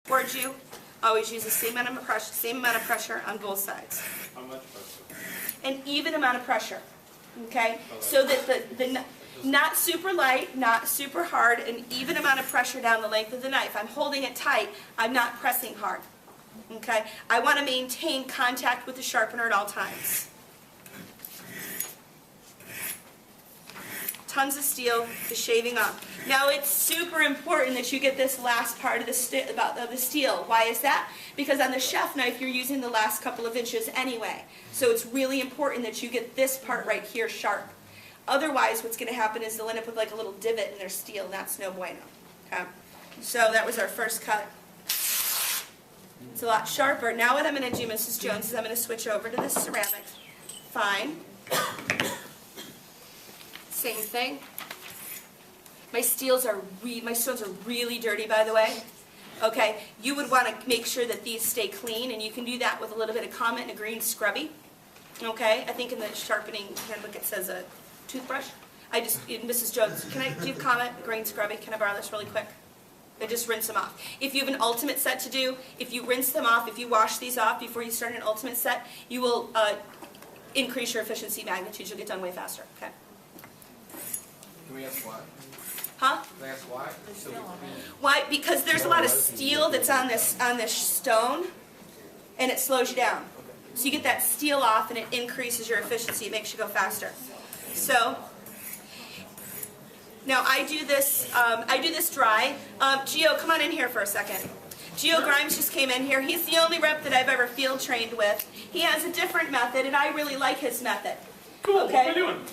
towards you, always use the same amount of pressure on both sides. How much pressure? An even amount of pressure, okay? So that the not super light, not super hard, an even amount of pressure down the length of the knife. I'm holding it tight, I'm not pressing hard, okay? I want to maintain contact with the sharpener at all times. Tons of steel, the shaving off. Now it's super important that you get this last part of the steel. Why is that? Because on the chef knife you're using the last couple of inches anyway. So it's really important that you get this part right here sharp. Otherwise what's going to happen is they'll end up with like a little divot in their steel, and that's no bueno. Okay? So that was our first cut. It's a lot sharper. Now what I'm going to do, Mrs. Jones, is I'm going to switch over to the ceramic. Fine. Same thing. My stones are really dirty, by the way. Okay, you would want to make sure that these stay clean, and you can do that with a little bit of Comet and a green scrubby. Okay, I think in the sharpening handbook it says a toothbrush. Mrs. Jones, do you have Comet, green scrubby? Can I borrow this really quick? And just rinse them off. If you have an ultimate set to do, if you rinse them off, if you wash these off before you start an ultimate set, you will increase your efficiency magnitudes. You'll get done way faster. Okay. Can we ask why? Huh? Can I ask why? Why? Because there's a lot of steel that's on this stone, and it slows you down. So you get that steel off, and it increases your efficiency. It makes you go faster. So now I do this dry. Gio, come on in here for a second. Gio Grimes just came in here. He's the only rep that I've ever field trained with. He has a different method, and I really like his method. Cool. Okay? What are you doing?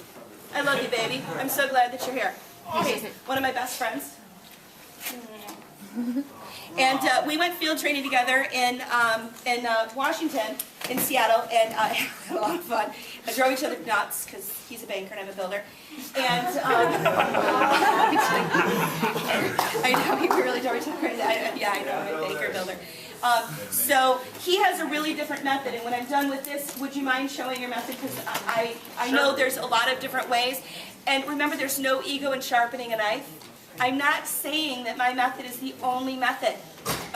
I love you, baby. I'm so glad that you're here. Okay, one of my best friends. And we went field training together in Washington, in Seattle, and I had a lot of fun. I drove each other nuts because he's a banker and I'm a builder. And I know, we really drove each other crazy. Yeah, I know, I'm a banker builder. So he has a really different method, and when I'm done with this, would you mind showing your method? Because I know there's a lot of different ways. And remember, there's no ego in sharpening a knife. I'm not saying that my method is the only method,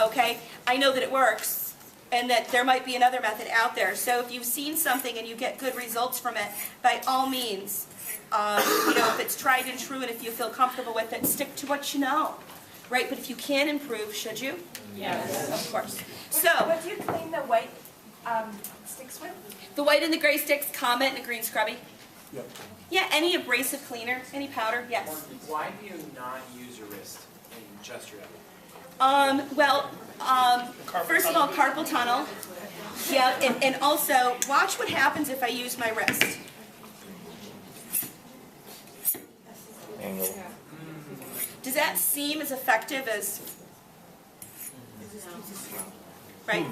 okay? I know that it works, and that there might be another method out there. So if you've seen something and you get good results from it, by all means, if it's tried and true and if you feel comfortable with it, stick to what you know, right? But if you can improve, should you? Yes. Of course. So, what do you clean the white sticks with? the white and the gray sticks, Comet and a green scrubby. Yep. Yeah, any abrasive cleaner, any powder, yes. Why do you not use your wrist and just your elbow? First of all, carpal tunnel. Yeah, and also, watch what happens if I use my wrist. Angle. Does that seem as effective as... Right?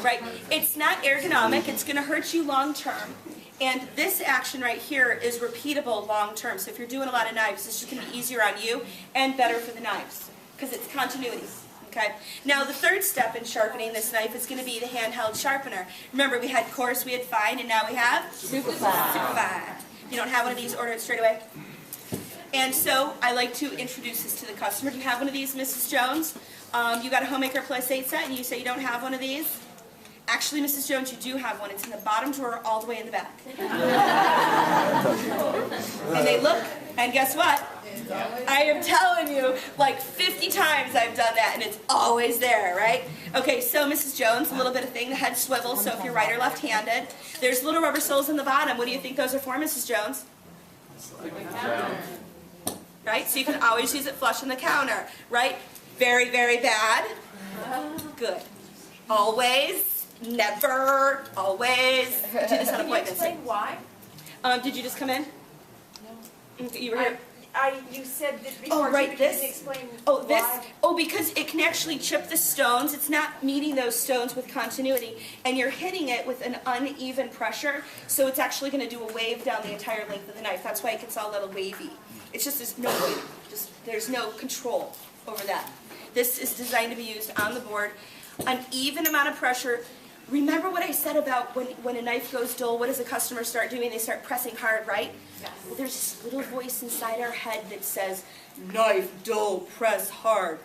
Right. It's not ergonomic. It's going to hurt you long term. And this action right here is repeatable long term. So if you're doing a lot of knives, it's just going to be easier on you and better for the knives because it's continuity. Okay. Now the third step in sharpening this knife is going to be the handheld sharpener. Remember, we had coarse, we had fine, and now we have super fine. Super fine. If you don't have one of these, order it straight away. And so I like to introduce this to the customer. Do you have one of these, Mrs. Jones? You got a Homemaker Plus 8 set, and you say you don't have one of these? Actually, Mrs. Jones, you do have one. It's in the bottom drawer all the way in the back. And they look, and guess what? I am telling you, like 50 times I've done that, and it's always there, right? Okay, so Mrs. Jones, a little bit of thing, the head swivels, so if you're right or left-handed. There's little rubber soles in the bottom. What do you think those are for, Mrs. Jones? Right? So you can always use it flush on the counter, right? Very, very bad. Good. Always. Never, always. Do this on appointments. Can you explain why? Did you just come in? No. You were here? You said that before. Oh, right, you this? didn't explain Oh, this? why. Oh, because it can actually chip the stones. It's not meeting those stones with continuity. And you're hitting it with an uneven pressure, so it's actually going to do a wave down the entire length of the knife. That's why it gets all a little wavy. It's just there's no wave. There's no control over that. This is designed to be used on the board. An even amount of pressure. Remember what I said about when a knife goes dull, what does the customer start doing? They start pressing hard, right? Yes. Well, there's this little voice inside our head that says, knife dull, press hard.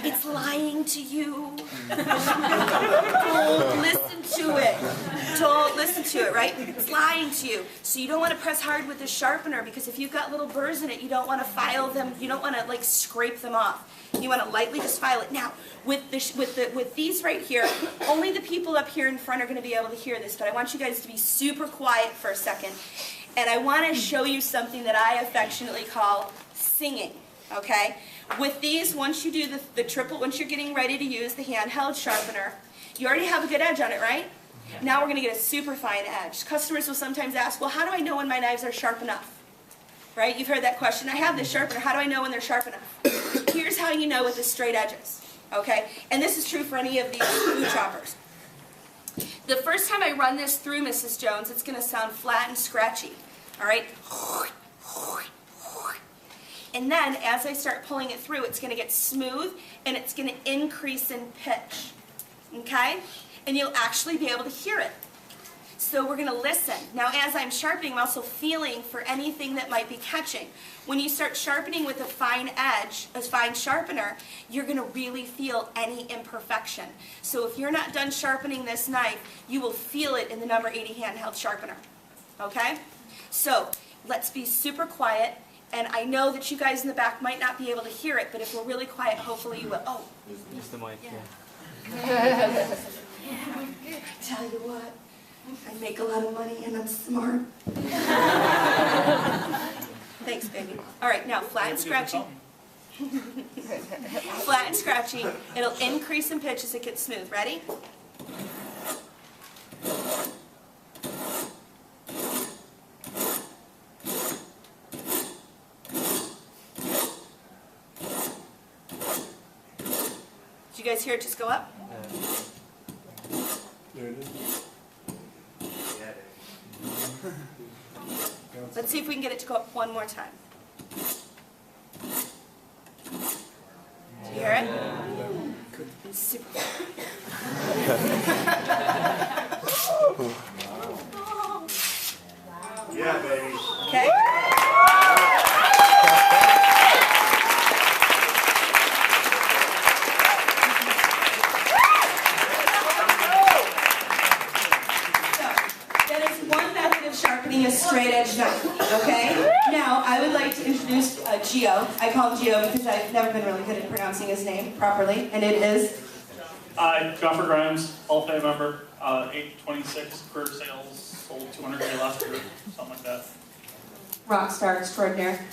It's lying to you. Don't listen to it. Don't listen to it, right? It's lying to you. So you don't want to press hard with the sharpener because if you've got little burrs in it, you don't want to file them. You don't want to like scrape them off. You want to lightly just file it. Now, with these right here, only the people up here in front are going to be able to hear this, but I want you guys to be super quiet for a second. And I want to show you something that I affectionately call singing, okay? With these, once you do the triple, once you're getting ready to use the handheld sharpener, you already have a good edge on it, right? Now we're going to get a super fine edge. Customers will sometimes ask, well, how do I know when my knives are sharp enough? Right? You've heard that question. I have this sharpener. How do I know when they're sharp enough? Here's how you know with the straight edges, okay? And this is true for any of these food choppers. The first time I run this through, Mrs. Jones, it's going to sound flat and scratchy, all right? And then as I start pulling it through, it's going to get smooth and it's going to increase in pitch, okay? And you'll actually be able to hear it. So we're going to listen. Now as I'm sharpening, I'm also feeling for anything that might be catching. When you start sharpening with a fine edge, a fine sharpener, you're going to really feel any imperfection. So if you're not done sharpening this knife, you will feel it in the number 80 handheld sharpener. Okay? So let's be super quiet. And I know that you guys in the back might not be able to hear it, but if we're really quiet, hopefully you will. Oh. Use the mic, yeah. Tell you what, I make a lot of money and I'm smart. Thanks, baby. All right, now flat and scratchy. Flat and scratchy. It'll increase in pitch as it gets smooth. Ready? Did you guys hear it just go up? There it is. Let's see if we can get it to go up one more time. Do you hear it? It's super. Yeah, baby. Okay? Sharpening a straight edge knife, okay? Now, I would like to introduce Gio. I call him Gio because I've never been really good at pronouncing his name properly, and it is? Godfrey Grimes, Hall of Fame member, 826 career sales, sold 200K last year, something like that. Rockstar extraordinaire.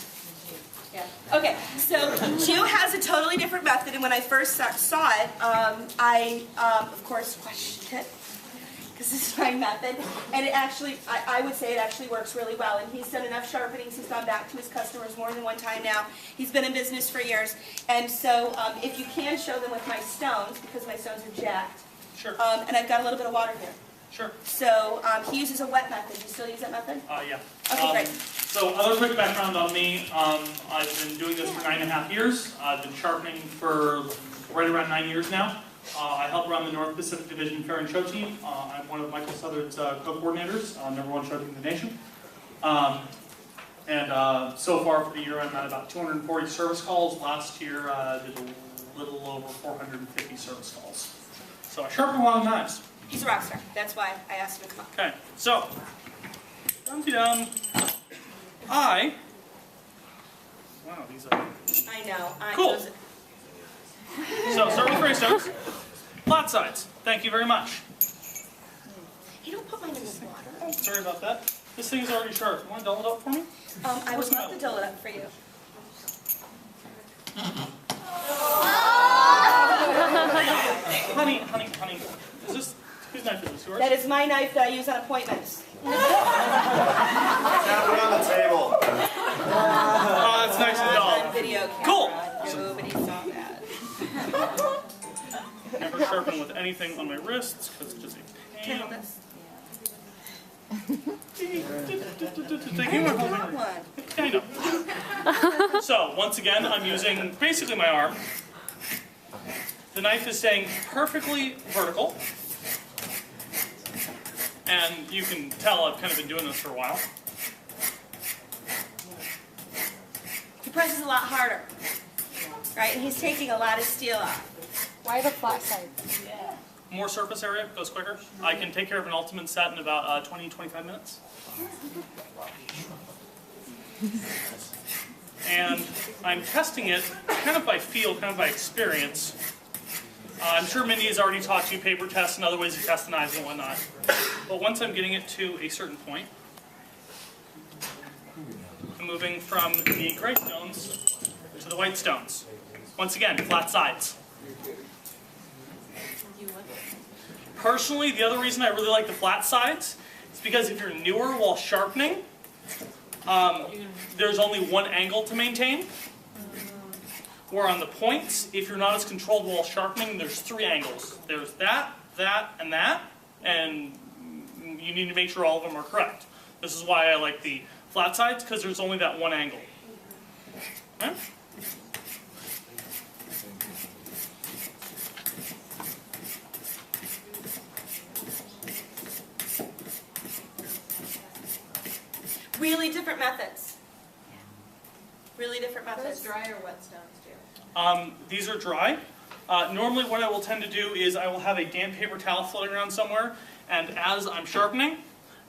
Yeah. Okay, so Gio has a totally different method, and when I first saw it, I, of course, questioned it. Because this is my method, and it actually, I would say it actually works really well, and he's done enough sharpenings, he's gone back to his customers more than one time now. He's been in business for years, and so if you can show them with my stones, because my stones are jacked, Sure. And I've got a little bit of water here. Sure. So he uses a wet method. Do you still use that method? Yeah. Okay, great. So other quick background on me, I've been doing this for 9.5 years. I've been sharpening for right around 9 years now. I help run the North Pacific Division Fair and Show team. I'm one of Michael Southard's co-coordinators, #1 show team in the nation. So far for the year, I'm at about 240 service calls. Last year, did a little over 450 service calls. So I sharpen a lot of knives. He's a rock star. That's why I asked him to come up. Okay, so, wow, these are, I know. Cool. So start with greystones. Flat sides, thank you very much. Hey, don't put mine in the water. Oh, sorry about that. This thing is already sharp. You want to dull it up for me? I would love to dull it up for you. Honey, is this, whose knife is this, yours? That is my knife that I use on appointments. Tap it on the table. Oh, that's nice and On dull. video camera. Cool. Nobody saw that. Never sharpen with anything on my wrists, because it's just a pain. Handle this. You want want one. I know. So, once again, I'm using basically my arm. The knife is staying perfectly vertical. And you can tell I've kind of been doing this for a while. He presses a lot harder. right? And he's taking a lot of steel off. Why the flat side? More surface area, goes quicker. I can take care of an ultimate set in about 20-25 minutes. And I'm testing it kind of by feel, kind of by experience. I'm sure Mindy has already taught you paper tests and other ways to test the knives and whatnot. But once I'm getting it to a certain point, I'm moving from the gray stones to the white stones. Once again, flat sides. Personally, the other reason I really like the flat sides is because if you're newer while sharpening, there's only one angle to maintain. Where on the points, if you're not as controlled while sharpening, there's 3 angles. There's that, and that, and you need to make sure all of them are correct. This is why I like the flat sides, because there's only that one angle. Okay? Really different methods. Really different Those methods. dry or wet stones too? These are dry. Normally what I will tend to do is I will have a damp paper towel floating around somewhere, and as I'm sharpening,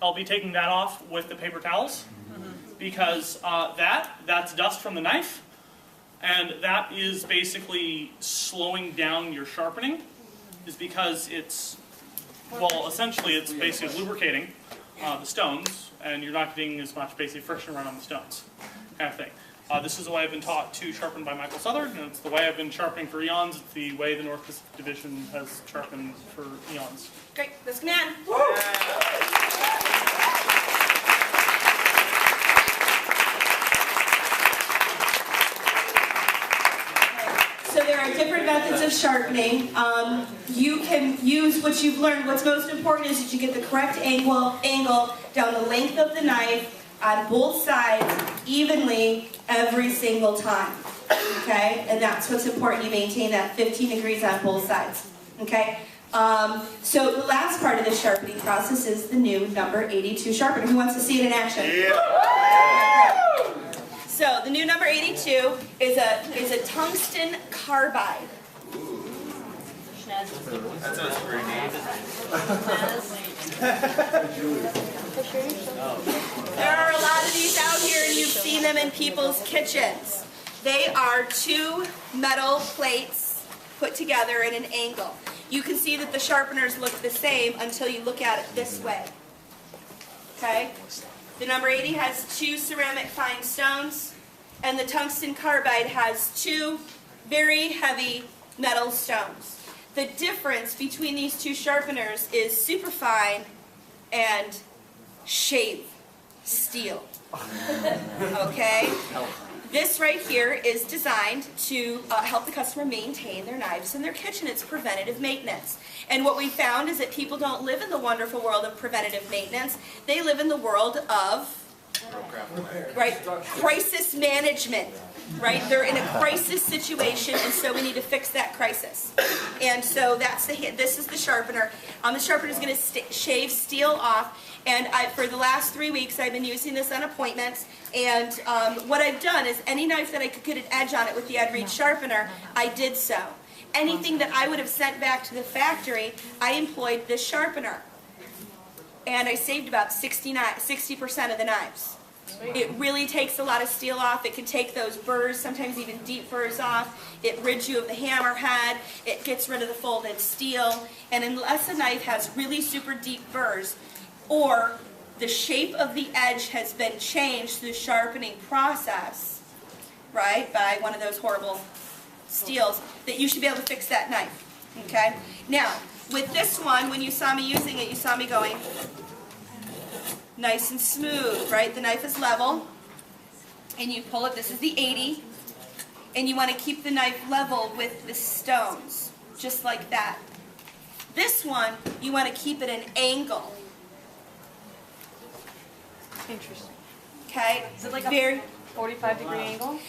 I'll be taking that off with the paper towels, because that's dust from the knife, and that is basically slowing down your sharpening, is because it's, well, essentially it's basically lubricating the stones, and you're not getting as much basic friction around on the stones, kind of thing. This is the way I've been taught to sharpen by Michael Southard, and it's the way I've been sharpening for eons. It's the way the North Pacific Division has sharpened for eons. Great, let's come in. So there are different methods of sharpening. You can use what you've learned. What's most important is that you get the correct angle down the length of the knife on both sides evenly every single time. Okay? And that's what's important. You maintain that 15 degrees on both sides. Okay? So the last part of the sharpening process is the new number 82 sharpener. Who wants to see it in action? Yeah. So the new number 82 is a tungsten carbide. That sounds pretty neat. There are a lot of these out here, and you've seen them in people's kitchens. They are 2 metal plates put together in an angle. You can see that the sharpeners look the same until you look at it this way. Okay? The number 80 has 2 ceramic fine stones, and the tungsten carbide has 2 very heavy metal stones. The difference between these 2 sharpeners is superfine and shave steel. Okay? This right here is designed to help the customer maintain their knives in their kitchen. It's preventative maintenance. And what we found is that people don't live in the wonderful world of preventative maintenance. They live in the world of crisis management. Right? They're in a crisis situation, and so we need to fix that crisis. And so this is the sharpener. The sharpener is going to shave steel off. And for the last 3 weeks, I've been using this on appointments. And what I've done is any knife that I could get an edge on it with the Ed Reed sharpener, I did so. Anything that I would have sent back to the factory, I employed this sharpener. And I saved about 60% of the knives. It really takes a lot of steel off. It can take those burrs, sometimes even deep burrs off. It rids you of the hammerhead. It gets rid of the folded steel. And unless a knife has really super deep burrs, or the shape of the edge has been changed through the sharpening process, right, by one of those horrible steels, that you should be able to fix that knife. Okay? Now, with this one, when you saw me using it, you saw me going nice and smooth, right? The knife is level, and you pull it. This is the 80, and you want to keep the knife level with the stones, just like that. This one, you want to keep it an angle. Interesting. Okay? Is it like a very 45-degree angle?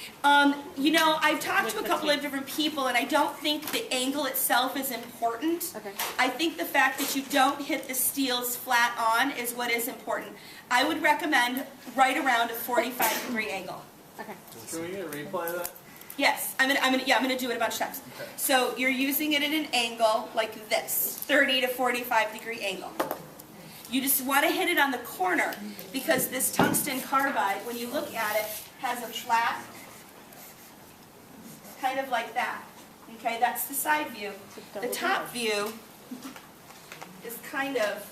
You know, I've talked to a couple of different people, and I don't think the angle itself is important. Okay. I think the fact that you don't hit the steels flat on is what is important. I would recommend right around a 45-degree angle. Okay. Can we get a replay of that? Yes, I'm gonna do it a bunch of times. So you're using it at an angle like this, 30 to 45 degree angle. You just want to hit it on the corner because this tungsten carbide, when you look at it, has a flat, kind of like that. Okay, that's the side view. The top view is kind of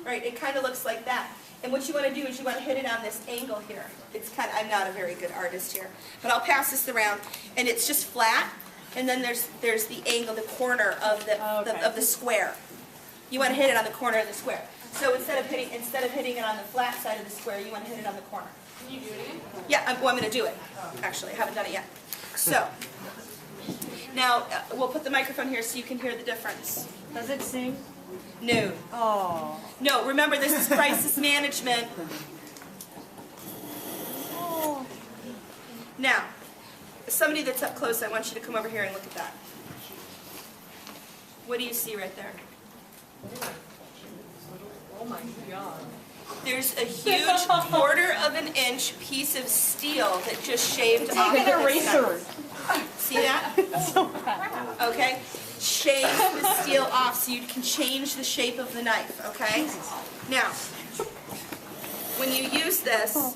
right. It kind of looks like that. And what you want to do is you want to hit it on this angle here. It's kind of, I'm not a very good artist here, but I'll pass this around, and it's just flat. And then there's the angle, the corner of the square. You want to hit it on the corner of the square. So instead of hitting it on the flat side of the square, you want to hit it on the corner. Can you do it again? Yeah, I'm going to do it. Actually, I haven't done it yet. So now we'll put the microphone here so you can hear the difference. Does it sing? No. Oh. No, remember this is crisis management. Oh. Now, somebody that's up close, I want you to come over here and look at that. What do you see right there? Oh my God. There's a huge 1/4 of an inch piece of steel that just shaved off. Take an of its eraser. knife. See that? So bad. Okay? Shave the steel off so you can change the shape of the knife, okay? Now, when you use this,